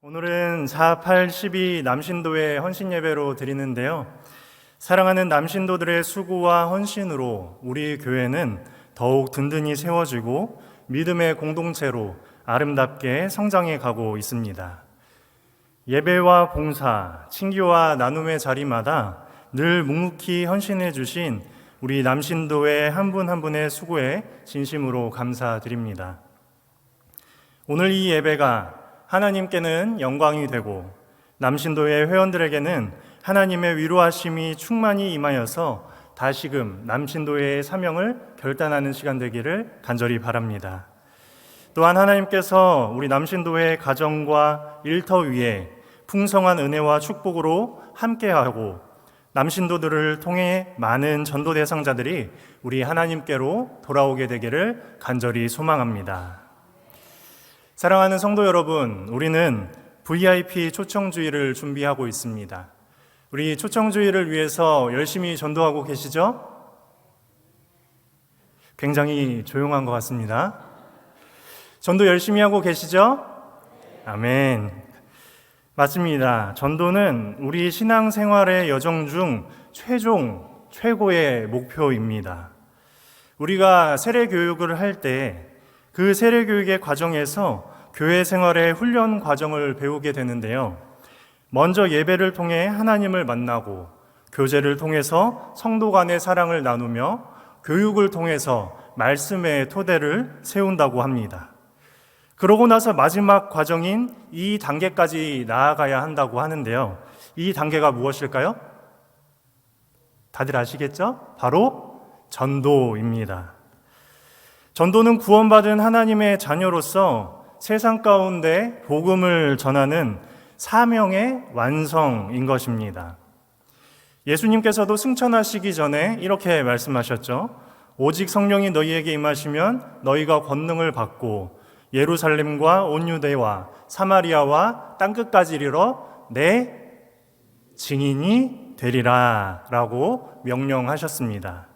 오늘은 4.8.12 남신도의 헌신 예배로 드리는데요. 사랑하는 남신도들의 수고와 헌신으로 우리 교회는 더욱 든든히 세워지고 믿음의 공동체로 아름답게 성장해 가고 있습니다. 예배와 봉사, 친교와 나눔의 자리마다 늘 묵묵히 헌신해 주신 우리 남신도의 한 분 한 분의 수고에 진심으로 감사드립니다. 오늘 이 예배가 하나님께는 영광이 되고 남신도의 회원들에게는 하나님의 위로하심이 충만히 임하여서 다시금 남신도의 사명을 결단하는 시간 되기를 간절히 바랍니다. 또한 하나님께서 우리 남신도의 가정과 일터 위에 풍성한 은혜와 축복으로 함께하고 남신도들을 통해 많은 전도 대상자들이 우리 하나님께로 돌아오게 되기를 간절히 소망합니다. 사랑하는 성도 여러분, 우리는 VIP 초청주의를 준비하고 있습니다. 우리 초청주의를 위해서 열심히 전도하고 계시죠? 굉장히 조용한 것 같습니다. 전도 열심히 하고 계시죠? 아멘. 맞습니다. 전도는 우리 신앙생활의 여정 중 최고의 목표입니다. 우리가 세례교육을 할 때 그 세례교육의 과정에서 교회 생활의 훈련 과정을 배우게 되는데요. 먼저 예배를 통해 하나님을 만나고 교제를 통해서 성도 간의 사랑을 나누며 교육을 통해서 말씀의 토대를 세운다고 합니다. 그러고 나서 마지막 과정인 이 단계까지 나아가야 한다고 하는데요. 이 단계가 무엇일까요? 다들 아시겠죠? 바로 전도입니다. 전도는 구원받은 하나님의 자녀로서 세상 가운데 복음을 전하는 사명의 완성인 것입니다. 예수님께서도 승천하시기 전에 이렇게 말씀하셨죠. 오직 성령이 너희에게 임하시면 너희가 권능을 받고 예루살렘과 온 유대와 사마리아와 땅끝까지 이르러 내 증인이 되리라 라고 명령하셨습니다.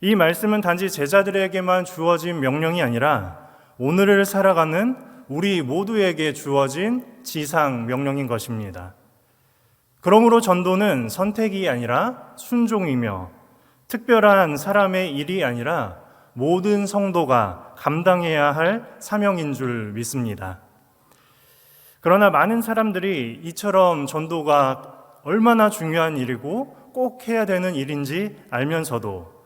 이 말씀은 단지 제자들에게만 주어진 명령이 아니라 오늘을 살아가는 우리 모두에게 주어진 지상 명령인 것입니다. 그러므로 전도는 선택이 아니라 순종이며 특별한 사람의 일이 아니라 모든 성도가 감당해야 할 사명인 줄 믿습니다. 그러나 많은 사람들이 이처럼 전도가 얼마나 중요한 일이고 꼭 해야 되는 일인지 알면서도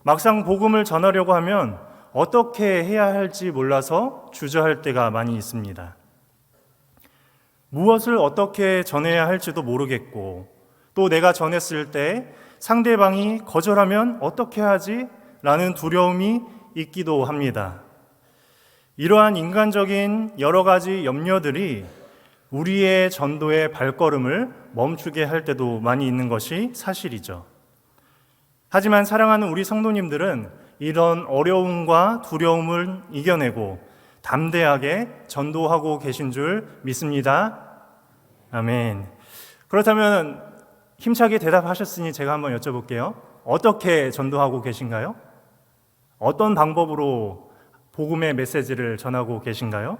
막상 복음을 전하려고 하면 어떻게 해야 할지 몰라서 주저할 때가 많이 있습니다. 무엇을 어떻게 전해야 할지도 모르겠고 또 내가 전했을 때 상대방이 거절하면 어떻게 하지? 라는 두려움이 있기도 합니다. 이러한 인간적인 여러 가지 염려들이 우리의 전도의 발걸음을 멈추게 할 때도 많이 있는 것이 사실이죠. 하지만 사랑하는 우리 성도님들은 이런 어려움과 두려움을 이겨내고 담대하게 전도하고 계신 줄 믿습니다. 아멘. 그렇다면 힘차게 대답하셨으니 제가 한번 여쭤볼게요. 어떻게 전도하고 계신가요? 어떤 방법으로 복음의 메시지를 전하고 계신가요?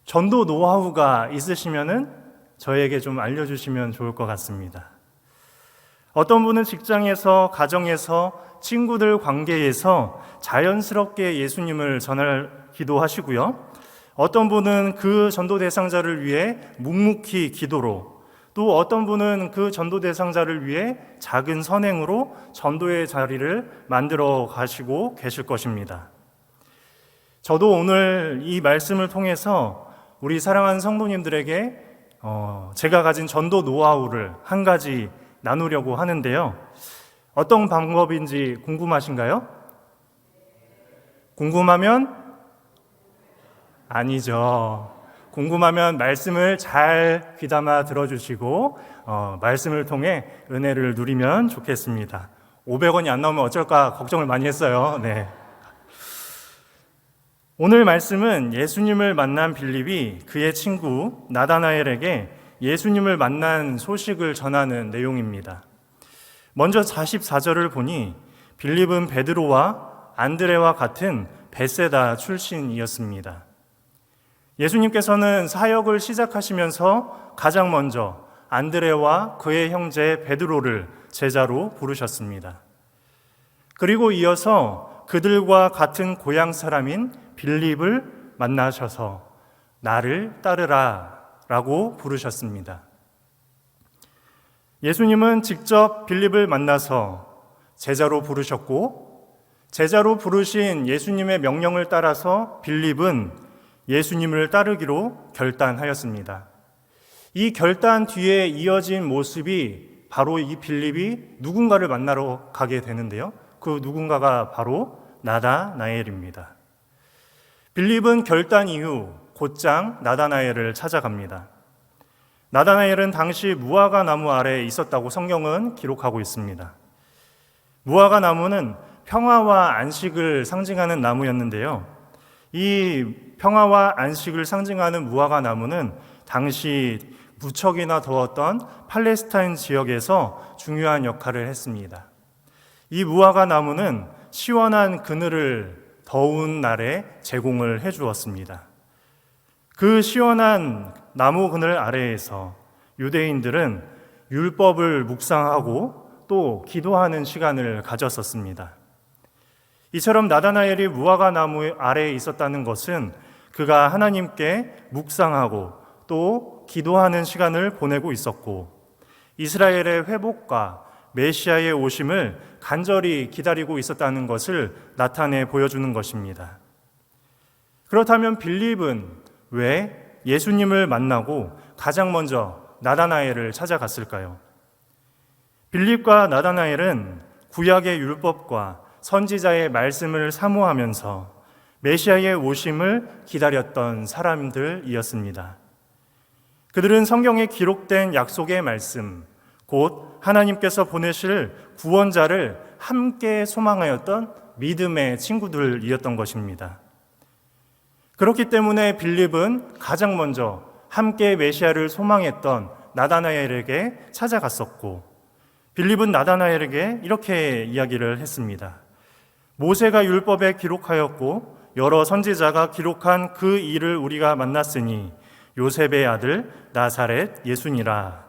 전도 노하우가 있으시면은 저에게 좀 알려주시면 좋을 것 같습니다. 어떤 분은 직장에서, 가정에서, 친구들 관계에서 자연스럽게 예수님을 전하기도 하시고요. 어떤 분은 그 전도 대상자를 위해 묵묵히 기도로, 또 어떤 분은 그 전도 대상자를 위해 작은 선행으로 전도의 자리를 만들어 가시고 계실 것입니다. 저도 오늘 이 말씀을 통해서 우리 사랑하는 성도님들에게 제가 가진 전도 노하우를 한 가지 나누려고 하는데요. 어떤 방법인지 궁금하신가요? 궁금하면? 아니죠. 궁금하면 말씀을 잘 귀담아 들어주시고 말씀을 통해 은혜를 누리면 좋겠습니다. 500원이 안 나오면 어쩔까 걱정을 많이 했어요. 네. 오늘 말씀은 예수님을 만난 빌립이 그의 친구 나다나엘에게 예수님을 만난 소식을 전하는 내용입니다. 먼저 44절을 보니 빌립은 베드로와 안드레와 같은 베세다 출신이었습니다. 예수님께서는 사역을 시작하시면서 가장 먼저 안드레와 그의 형제 베드로를 제자로 부르셨습니다. 그리고 이어서 그들과 같은 고향 사람인 빌립을 만나셔서 나를 따르라 라고 부르셨습니다. 예수님은 직접 빌립을 만나서 제자로 부르셨고, 제자로 부르신 예수님의 명령을 따라서 빌립은 예수님을 따르기로 결단하였습니다. 이 결단 뒤에 이어진 모습이 바로 이 빌립이 누군가를 만나러 가게 되는데요. 그 누군가가 바로 나다나엘입니다. 빌립은 결단 이후 곧장 나다나엘을 찾아갑니다. 나다나엘은 당시 무화과 나무 아래에 있었다고 성경은 기록하고 있습니다. 무화과 나무는 평화와 안식을 상징하는 나무였는데요. 이 평화와 안식을 상징하는 무화과 나무는 당시 무척이나 더웠던 팔레스타인 지역에서 중요한 역할을 했습니다. 이 무화과 나무는 시원한 그늘을 더운 날에 제공을 해주었습니다. 그 시원한 나무 그늘 아래에서 유대인들은 율법을 묵상하고 또 기도하는 시간을 가졌었습니다. 이처럼 나다나엘이 무화과 나무 아래에 있었다는 것은 그가 하나님께 묵상하고 또 기도하는 시간을 보내고 있었고, 이스라엘의 회복과 메시아의 오심을 간절히 기다리고 있었다는 것을 나타내 보여주는 것입니다. 그렇다면 빌립은 왜 예수님을 만나고 가장 먼저 나다나엘을 찾아갔을까요? 빌립과 나다나엘은 구약의 율법과 선지자의 말씀을 사모하면서 메시아의 오심을 기다렸던 사람들이었습니다. 그들은 성경에 기록된 약속의 말씀, 곧 하나님께서 보내실 구원자를 함께 소망하였던 믿음의 친구들이었던 것입니다. 그렇기 때문에 빌립은 가장 먼저 함께 메시아를 소망했던 나다나엘에게 찾아갔었고, 빌립은 나다나엘에게 이렇게 이야기를 했습니다. 모세가 율법에 기록하였고 여러 선지자가 기록한 그 일을 우리가 만났으니 요셉의 아들 나사렛 예수니라.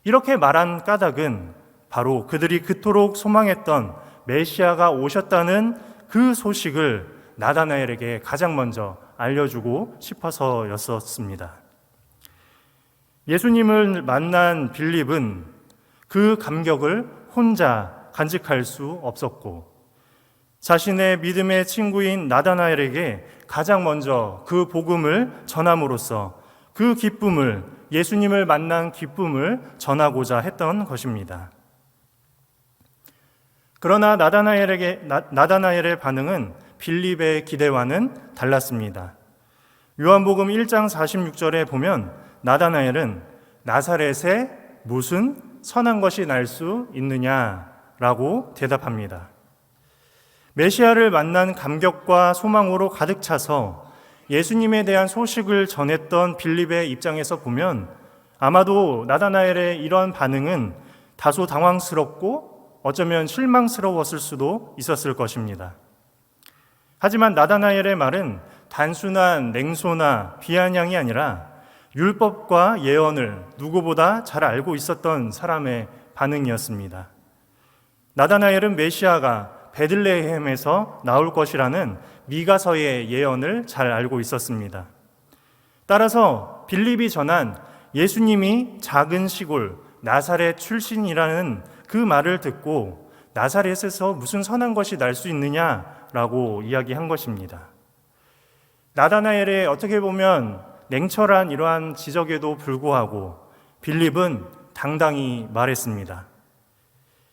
이렇게 말한 까닭은 바로 그들이 그토록 소망했던 메시아가 오셨다는 그 소식을 나다나엘에게 가장 먼저 알려주고 싶어서였었습니다. 예수님을 만난 빌립은 그 감격을 혼자 간직할 수 없었고, 자신의 믿음의 친구인 나다나엘에게 가장 먼저 그 복음을 전함으로써 그 기쁨을, 예수님을 만난 기쁨을 전하고자 했던 것입니다. 그러나 나다나엘의 반응은 빌립의 기대와는 달랐습니다. 요한복음 1장 46절에 보면 나다나엘은 나사렛에 무슨 선한 것이 날 수 있느냐라고 대답합니다. 메시아를 만난 감격과 소망으로 가득 차서 예수님에 대한 소식을 전했던 빌립의 입장에서 보면 아마도 나다나엘의 이런 반응은 다소 당황스럽고 어쩌면 실망스러웠을 수도 있었을 것입니다. 하지만 나다나엘의 말은 단순한 냉소나 비아냥이 아니라 율법과 예언을 누구보다 잘 알고 있었던 사람의 반응이었습니다. 나다나엘은 메시아가 베들레헴에서 나올 것이라는 미가서의 예언을 잘 알고 있었습니다. 따라서 빌립이 전한 예수님이 작은 시골 나사렛 출신이라는 그 말을 듣고 나사렛에서 무슨 선한 것이 날 수 있느냐라고 이야기한 것입니다. 나다나엘의 어떻게 보면 냉철한 이러한 지적에도 불구하고 빌립은 당당히 말했습니다.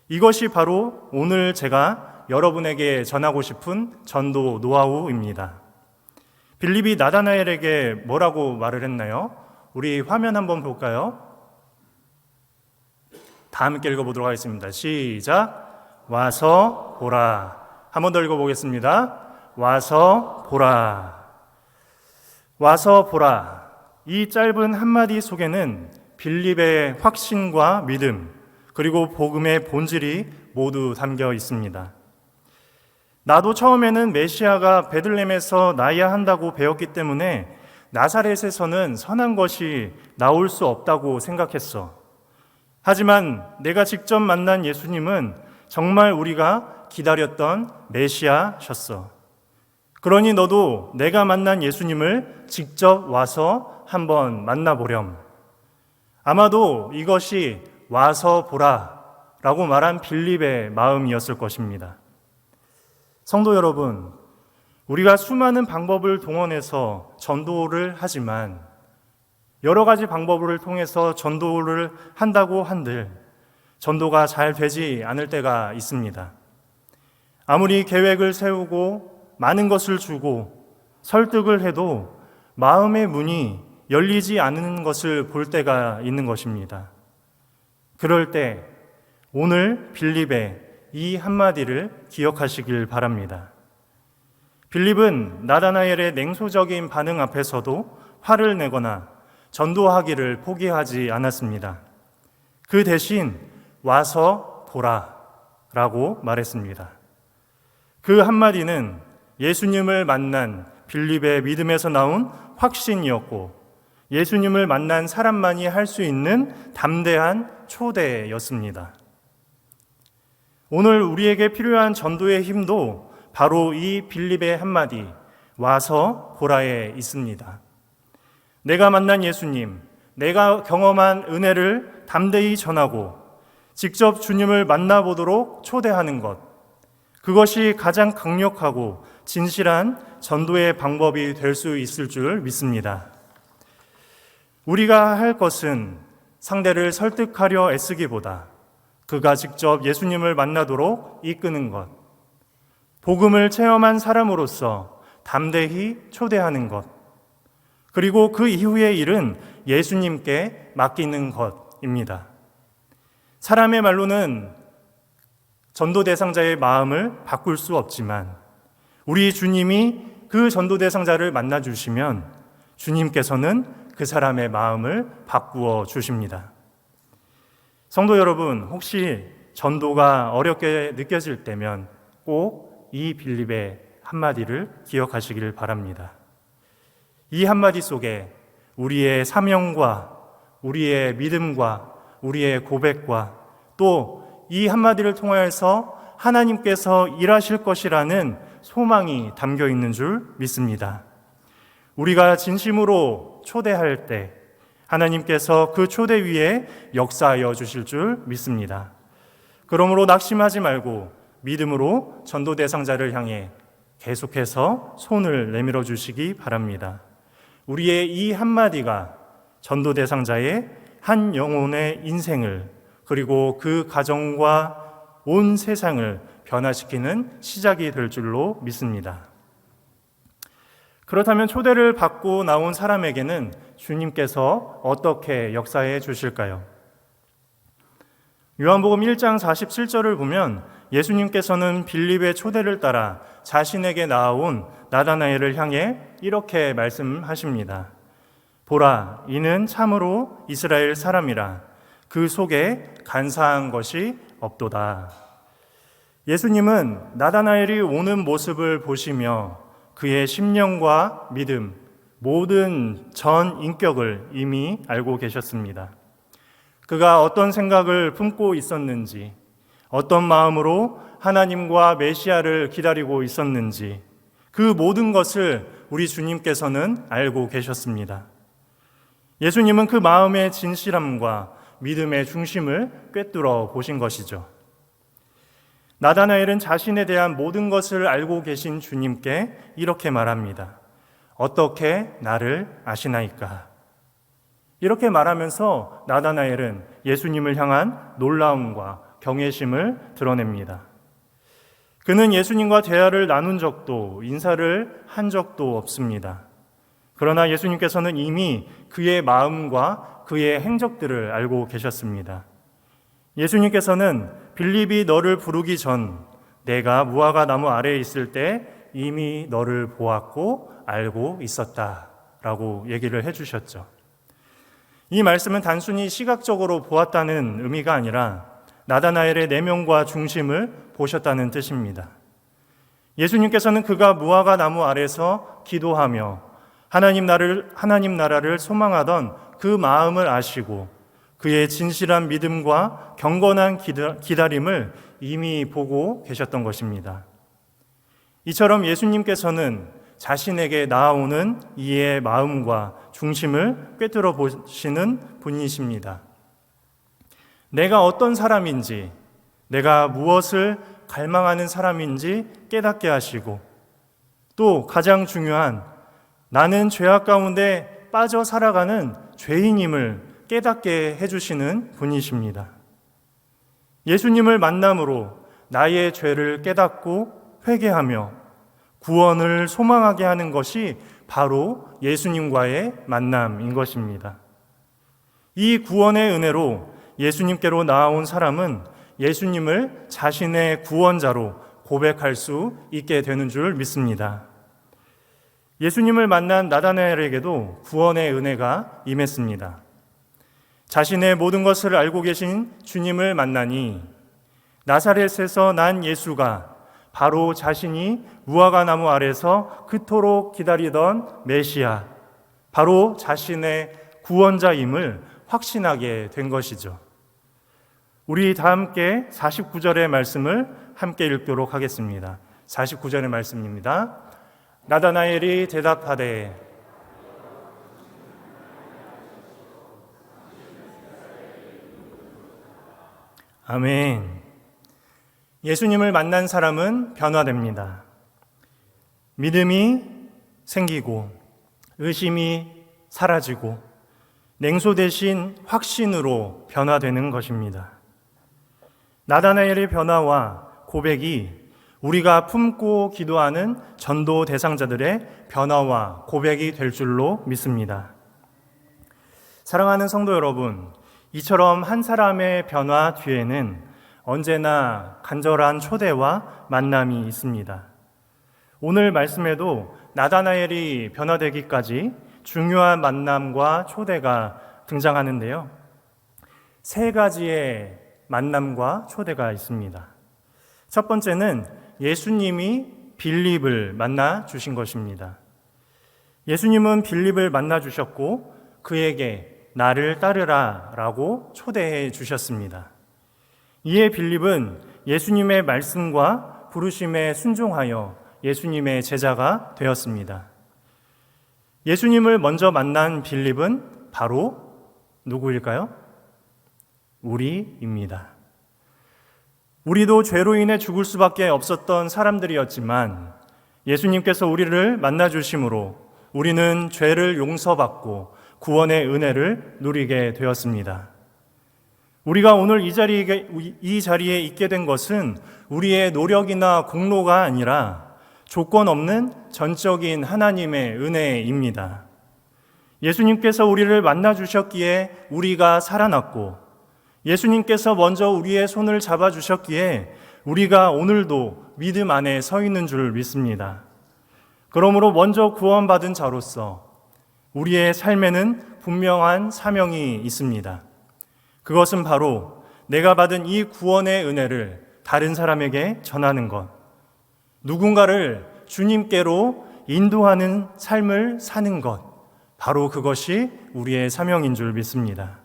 이것이 바로 오늘 제가 여러분에게 전하고 싶은 전도 노하우입니다. 빌립이 나다나엘에게 뭐라고 말을 했나요? 우리 화면 한번 볼까요? 다 함께 읽어보도록 하겠습니다. 시작. 와서 보라. 한 번 더 읽어보겠습니다. 와서 보라. 와서 보라. 이 짧은 한마디 속에는 빌립의 확신과 믿음, 그리고 복음의 본질이 모두 담겨 있습니다. 나도 처음에는 메시아가 베들레헴에서 나야 한다고 배웠기 때문에 나사렛에서는 선한 것이 나올 수 없다고 생각했어. 하지만 내가 직접 만난 예수님은 정말 우리가 기다렸던 메시아셨어. 그러니 너도 내가 만난 예수님을 직접 와서 한번 만나보렴. 아마도 이것이 와서 보라 라고 말한 빌립의 마음이었을 것입니다. 성도 여러분, 우리가 수많은 방법을 동원해서 전도를 하지만 여러 가지 방법을 통해서 전도를 한다고 한들 전도가 잘 되지 않을 때가 있습니다. 아무리 계획을 세우고 많은 것을 주고 설득을 해도 마음의 문이 열리지 않는 것을 볼 때가 있는 것입니다. 그럴 때 오늘 빌립의 이 한마디를 기억하시길 바랍니다. 빌립은 나다나엘의 냉소적인 반응 앞에서도 화를 내거나 전도하기를 포기하지 않았습니다. 그 대신 와서 보라 라고 말했습니다. 그 한마디는 예수님을 만난 빌립의 믿음에서 나온 확신이었고 예수님을 만난 사람만이 할 수 있는 담대한 초대였습니다. 오늘 우리에게 필요한 전도의 힘도 바로 이 빌립의 한마디 와서 보라에 있습니다. 내가 만난 예수님, 내가 경험한 은혜를 담대히 전하고 직접 주님을 만나보도록 초대하는 것, 그것이 가장 강력하고 진실한 전도의 방법이 될 수 있을 줄 믿습니다. 우리가 할 것은 상대를 설득하려 애쓰기보다 그가 직접 예수님을 만나도록 이끄는 것, 복음을 체험한 사람으로서 담대히 초대하는 것, 그리고 그 이후의 일은 예수님께 맡기는 것입니다. 사람의 말로는 전도 대상자의 마음을 바꿀 수 없지만 우리 주님이 그 전도 대상자를 만나주시면 주님께서는 그 사람의 마음을 바꾸어 주십니다. 성도 여러분, 혹시 전도가 어렵게 느껴질 때면 꼭 이 빌립의 한마디를 기억하시기를 바랍니다. 이 한마디 속에 우리의 사명과 우리의 믿음과 우리의 고백과 또 이 한마디를 통하여서 하나님께서 일하실 것이라는 소망이 담겨 있는 줄 믿습니다. 우리가 진심으로 초대할 때 하나님께서 그 초대 위에 역사하여 주실 줄 믿습니다. 그러므로 낙심하지 말고 믿음으로 전도 대상자를 향해 계속해서 손을 내밀어 주시기 바랍니다. 우리의 이 한마디가 전도 대상자의 한 영혼의 인생을 그리고 그 가정과 온 세상을 변화시키는 시작이 될 줄로 믿습니다. 그렇다면 초대를 받고 나온 사람에게는 주님께서 어떻게 역사해 주실까요? 요한복음 1장 47절을 보면 예수님께서는 빌립의 초대를 따라 자신에게 나아온 나다나엘을 향해 이렇게 말씀하십니다. 보라, 이는 참으로 이스라엘 사람이라 그 속에 간사한 것이 없도다. 예수님은 나다나엘이 오는 모습을 보시며 그의 심령과 믿음, 모든 전 인격을 이미 알고 계셨습니다. 그가 어떤 생각을 품고 있었는지, 어떤 마음으로 하나님과 메시아를 기다리고 있었는지 그 모든 것을 우리 주님께서는 알고 계셨습니다. 예수님은 그 마음의 진실함과 믿음의 중심을 꿰뚫어 보신 것이죠. 나다나엘은 자신에 대한 모든 것을 알고 계신 주님께 이렇게 말합니다. 어떻게 나를 아시나이까? 이렇게 말하면서 나다나엘은 예수님을 향한 놀라움과 경외심을 드러냅니다. 그는 예수님과 대화를 나눈 적도 인사를 한 적도 없습니다. 그러나 예수님께서는 이미 그의 마음과 그의 행적들을 알고 계셨습니다. 예수님께서는 빌립이 너를 부르기 전 내가 무화과 나무 아래에 있을 때 이미 너를 보았고 알고 있었다라고 얘기를 해주셨죠. 이 말씀은 단순히 시각적으로 보았다는 의미가 아니라 나다나엘의 내면과 중심을 보셨다는 뜻입니다. 예수님께서는 그가 무화과 나무 아래서 기도하며 하나님 나라를 소망하던 그 마음을 아시고 그의 진실한 믿음과 경건한 기다림을 이미 보고 계셨던 것입니다. 이처럼 예수님께서는 자신에게 나아오는 이의 마음과 중심을 꿰뚫어 보시는 분이십니다. 내가 어떤 사람인지, 내가 무엇을 갈망하는 사람인지 깨닫게 하시고, 또 가장 중요한 나는 죄악 가운데 빠져 살아가는 죄인임을 깨닫게 해주시는 분이십니다. 예수님을 만남으로 나의 죄를 깨닫고 회개하며 구원을 소망하게 하는 것이 바로 예수님과의 만남인 것입니다. 이 구원의 은혜로 예수님께로 나아온 사람은 예수님을 자신의 구원자로 고백할 수 있게 되는 줄 믿습니다. 예수님을 만난 나다나엘에게도 구원의 은혜가 임했습니다. 자신의 모든 것을 알고 계신 주님을 만나니 나사렛에서 난 예수가 바로 자신이 무화과 나무 아래서 그토록 기다리던 메시아, 바로 자신의 구원자임을 확신하게 된 것이죠. 우리 다 함께 49절의 말씀을 함께 읽도록 하겠습니다. 49절의 말씀입니다. 나다나엘이 대답하되 아멘. 예수님을 만난 사람은 변화됩니다. 믿음이 생기고 의심이 사라지고 냉소 대신 확신으로 변화되는 것입니다. 나다나엘의 변화와 고백이 우리가 품고 기도하는 전도 대상자들의 변화와 고백이 될 줄로 믿습니다. 사랑하는 성도 여러분, 이처럼 한 사람의 변화 뒤에는 언제나 간절한 초대와 만남이 있습니다. 오늘 말씀에도 나다나엘이 변화되기까지 중요한 만남과 초대가 등장하는데요. 세 가지의 만남과 초대가 있습니다. 첫 번째는 예수님이 빌립을 만나 주신 것입니다. 예수님은 빌립을 만나 주셨고 그에게 나를 따르라 라고 초대해 주셨습니다. 이에 빌립은 예수님의 말씀과 부르심에 순종하여 예수님의 제자가 되었습니다. 예수님을 먼저 만난 빌립은 바로 누구일까요? 우리입니다. 우리도 죄로 인해 죽을 수밖에 없었던 사람들이었지만 예수님께서 우리를 만나 주심으로 우리는 죄를 용서받고 구원의 은혜를 누리게 되었습니다. 우리가 오늘 이 자리에 있게 된 것은 우리의 노력이나 공로가 아니라 조건 없는 전적인 하나님의 은혜입니다. 예수님께서 우리를 만나 주셨기에 우리가 살아났고 예수님께서 먼저 우리의 손을 잡아 주셨기에 우리가 오늘도 믿음 안에 서 있는 줄 믿습니다. 그러므로 먼저 구원받은 자로서 우리의 삶에는 분명한 사명이 있습니다. 그것은 바로 내가 받은 이 구원의 은혜를 다른 사람에게 전하는 것, 누군가를 주님께로 인도하는 삶을 사는 것, 바로 그것이 우리의 사명인 줄 믿습니다.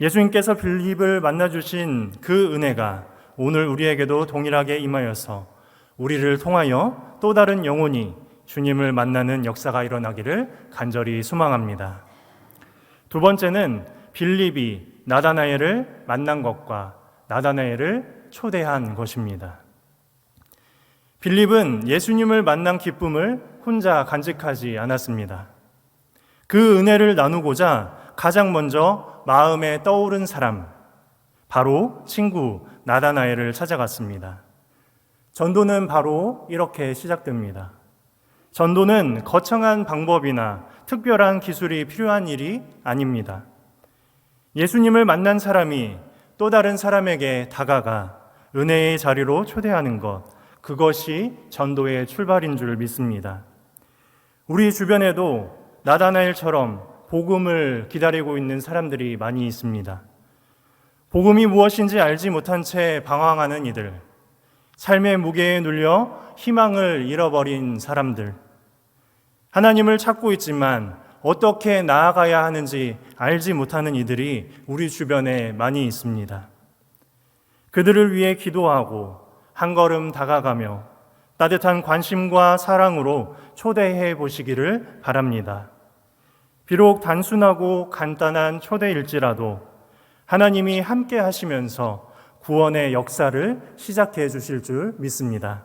예수님께서 빌립을 만나주신 그 은혜가 오늘 우리에게도 동일하게 임하여서 우리를 통하여 또 다른 영혼이 주님을 만나는 역사가 일어나기를 간절히 소망합니다. 두 번째는 빌립이 나다나엘을 만난 것과 나다나엘을 초대한 것입니다. 빌립은 예수님을 만난 기쁨을 혼자 간직하지 않았습니다. 그 은혜를 나누고자 가장 먼저 마음에 떠오른 사람, 바로 친구 나다나엘을 찾아갔습니다. 전도는 바로 이렇게 시작됩니다. 전도는 거창한 방법이나 특별한 기술이 필요한 일이 아닙니다. 예수님을 만난 사람이 또 다른 사람에게 다가가 은혜의 자리로 초대하는 것, 그것이 전도의 출발인 줄 믿습니다. 우리 주변에도 나다나엘처럼 복음을 기다리고 있는 사람들이 많이 있습니다. 복음이 무엇인지 알지 못한 채 방황하는 이들, 삶의 무게에 눌려 희망을 잃어버린 사람들, 하나님을 찾고 있지만 어떻게 나아가야 하는지 알지 못하는 이들이 우리 주변에 많이 있습니다. 그들을 위해 기도하고 한 걸음 다가가며 따뜻한 관심과 사랑으로 초대해 보시기를 바랍니다. 비록 단순하고 간단한 초대일지라도 하나님이 함께 하시면서 구원의 역사를 시작해 주실 줄 믿습니다.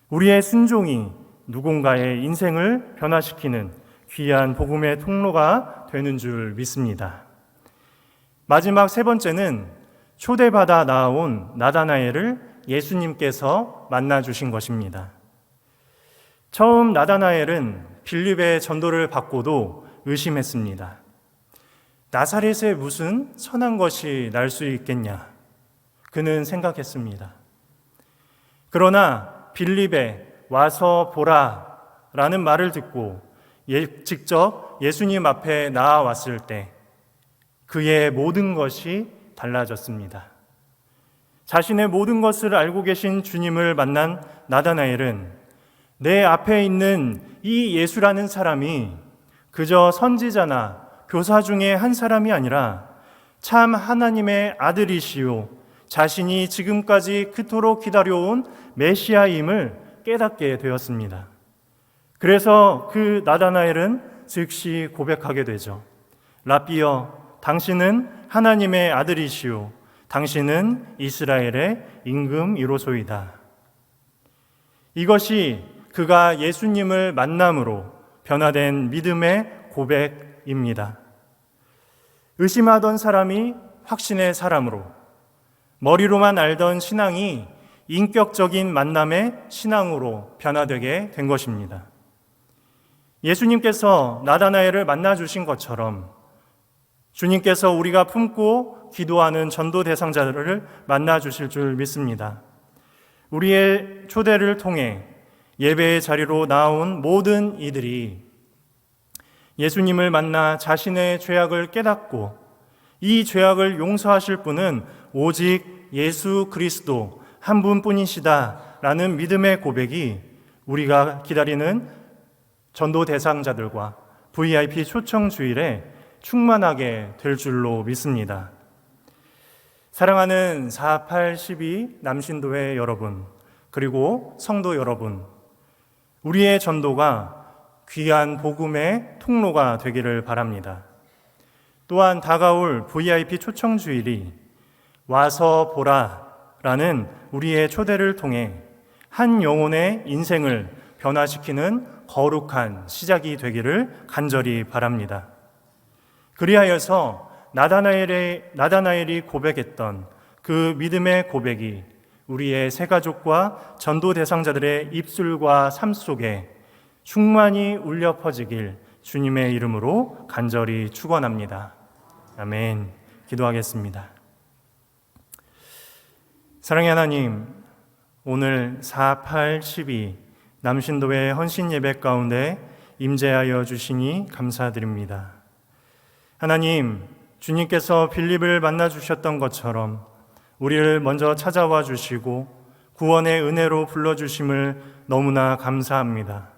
우리의 순종이 누군가의 인생을 변화시키는 귀한 복음의 통로가 되는 줄 믿습니다. 마지막 세 번째는 초대받아 나아온 나다나엘을 예수님께서 만나 주신 것입니다. 처음 나다나엘은 빌립의 전도를 받고도 의심했습니다. 나사렛에 무슨 선한 것이 날 수 있겠냐? 그는 생각했습니다. 그러나 빌립에 와서 보라 라는 말을 듣고 직접 예수님 앞에 나아왔을 때 그의 모든 것이 달라졌습니다. 자신의 모든 것을 알고 계신 주님을 만난 나다나엘은 내 앞에 있는 이 예수라는 사람이 그저 선지자나 교사 중에 한 사람이 아니라 참 하나님의 아들이시요 자신이 지금까지 그토록 기다려온 메시아임을 깨닫게 되었습니다. 그래서 그 나다나엘은 즉시 고백하게 되죠. 라삐여, 당신은 하나님의 아들이시오. 당신은 이스라엘의 임금이로소이다. 이것이 그가 예수님을 만남으로 변화된 믿음의 고백입니다. 의심하던 사람이 확신의 사람으로, 머리로만 알던 신앙이 인격적인 만남의 신앙으로 변화되게 된 것입니다. 예수님께서 나다나엘을 만나주신 것처럼 주님께서 우리가 품고 기도하는 전도 대상자들을 만나주실 줄 믿습니다. 우리의 초대를 통해 예배의 자리로 나온 모든 이들이 예수님을 만나 자신의 죄악을 깨닫고 이 죄악을 용서하실 분은 오직 예수 그리스도 한 분뿐이시다라는 믿음의 고백이 우리가 기다리는 전도 대상자들과 VIP 초청 주일에 충만하게 될 줄로 믿습니다. 사랑하는 4812 남신도회 여러분, 그리고 성도 여러분, 우리의 전도가 귀한 복음의 통로가 되기를 바랍니다. 또한 다가올 VIP 초청 주일이 와서 보라 라는 우리의 초대를 통해 한 영혼의 인생을 변화시키는 거룩한 시작이 되기를 간절히 바랍니다. 그리하여서 나다나엘이 고백했던 그 믿음의 고백이 우리의 새가족과 전도 대상자들의 입술과 삶 속에 충만히 울려 퍼지길 주님의 이름으로 간절히 축원합니다. 아멘. 기도하겠습니다. 사랑의 하나님, 오늘 4812 남신도의 헌신 예배 가운데 임재하여 주시니 감사드립니다. 하나님, 주님께서 빌립을 만나 주셨던 것처럼 우리를 먼저 찾아와 주시고 구원의 은혜로 불러주심을 너무나 감사합니다.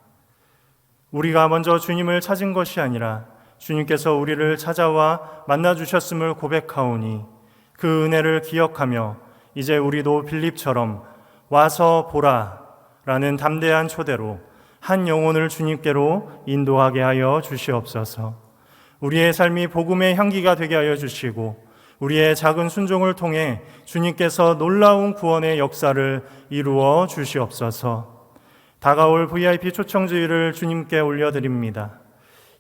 우리가 먼저 주님을 찾은 것이 아니라 주님께서 우리를 찾아와 만나 주셨음을 고백하오니 그 은혜를 기억하며 이제 우리도 빌립처럼 와서 보라 라는 담대한 초대로 한 영혼을 주님께로 인도하게 하여 주시옵소서. 우리의 삶이 복음의 향기가 되게 하여 주시고 우리의 작은 순종을 통해 주님께서 놀라운 구원의 역사를 이루어 주시옵소서. 다가올 VIP 초청주의를 주님께 올려드립니다.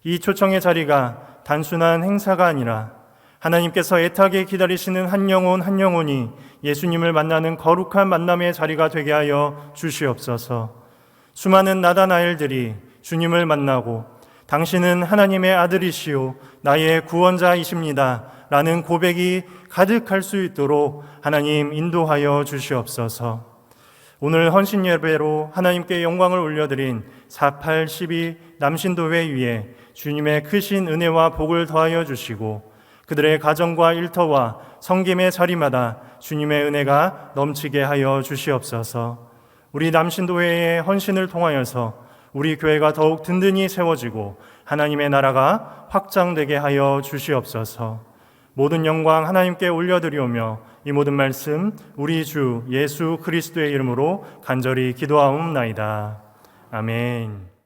이 초청의 자리가 단순한 행사가 아니라 하나님께서 애타게 기다리시는 한 영혼 한 영혼이 예수님을 만나는 거룩한 만남의 자리가 되게 하여 주시옵소서. 수많은 나다나엘들이 주님을 만나고 당신은 하나님의 아들이시오 나의 구원자이십니다 라는 고백이 가득할 수 있도록 하나님 인도하여 주시옵소서. 오늘 헌신 예배로 하나님께 영광을 올려드린 4812 남신도회 위에 주님의 크신 은혜와 복을 더하여 주시고 그들의 가정과 일터와 섬김의 자리마다 주님의 은혜가 넘치게 하여 주시옵소서. 우리 남신도회의 헌신을 통하여서 우리 교회가 더욱 든든히 세워지고 하나님의 나라가 확장되게 하여 주시옵소서. 모든 영광 하나님께 올려드리오며 이 모든 말씀 우리 주 예수 그리스도의 이름으로 간절히 기도하옵나이다. 아멘.